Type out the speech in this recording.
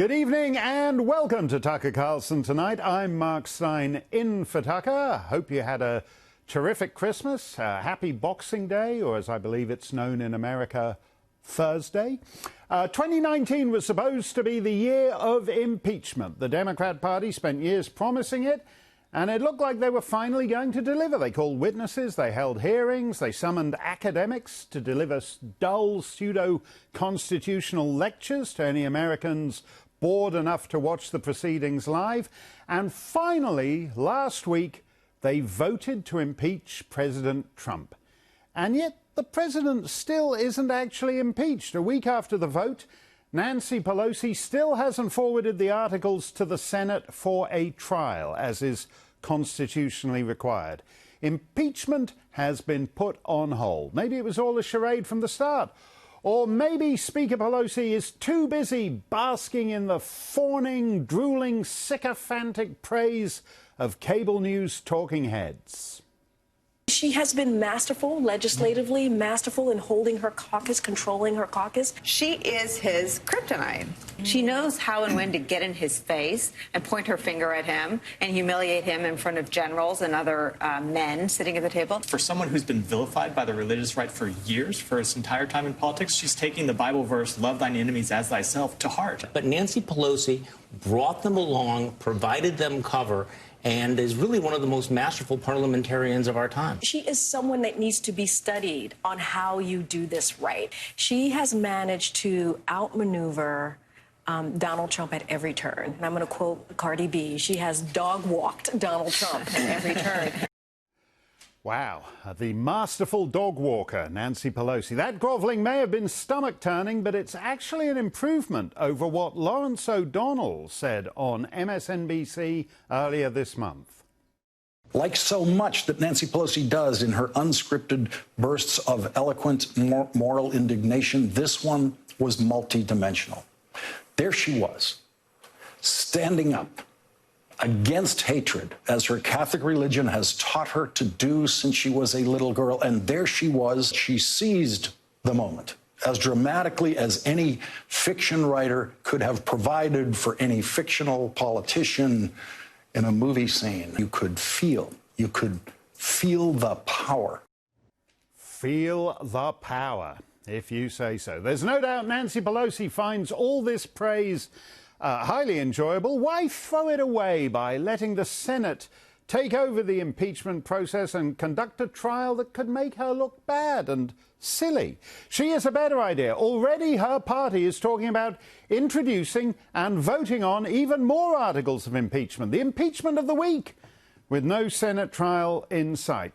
Good evening and welcome to Tucker Carlson Tonight. I'm Mark Steyn in for Tucker. Hope you had a terrific Christmas, a happy Boxing Day, or as I believe it's known in America, Thursday. 2019 was supposed to be the year of impeachment. The Democrat Party spent years promising it, and it looked like they were finally going to deliver. They called witnesses, they held hearings, they summoned academics to deliver dull, pseudo-constitutional lectures to any Americans bored enough to watch the proceedings live. And finally, last week, they voted to impeach President Trump. And yet, the president still isn't actually impeached. A week after the vote, Nancy Pelosi still hasn't forwarded the articles to the Senate for a trial, as is constitutionally required. Impeachment has been put on hold. Maybe it was all a charade from the start. Or maybe Speaker Pelosi is too busy basking in the fawning, drooling, sycophantic praise of cable news talking heads. She has been masterful, legislatively masterful in holding her caucus, controlling her caucus. She is his kryptonite. She knows how and when to get in his face and point her finger at him and humiliate him in front of generals and other men sitting at the table. For someone who's been vilified by the religious right for years, for his entire time in politics, she's taking the Bible verse, love thine enemies as thyself, to heart. But Nancy Pelosi brought them along, provided them cover, and is really one of the most masterful parliamentarians of our time. She is someone that needs to be studied on how you do this right. She has managed to outmaneuver Donald Trump at every turn. And I'm going to quote Cardi B, she has dog-walked Donald Trump at every turn. Wow, the masterful dog walker, Nancy Pelosi. That groveling may have been stomach-turning, but it's actually an improvement over what Lawrence O'Donnell said on MSNBC earlier this month. Like so much that Nancy Pelosi does in her unscripted bursts of eloquent moral indignation, this one was multidimensional. There she was, standing up against hatred, as her Catholic religion has taught her to do since she was a little girl. And there she was. She seized the moment as dramatically as any fiction writer could have provided for any fictional politician in a movie scene. You could feel the power. Feel the power, if you say so. There's no doubt Nancy Pelosi finds all this praise highly enjoyable. Why throw it away by letting the Senate take over the impeachment process and conduct a trial that could make her look bad and silly? She has a better idea. Already her party is talking about introducing and voting on even more articles of impeachment, the impeachment of the week, with no Senate trial in sight.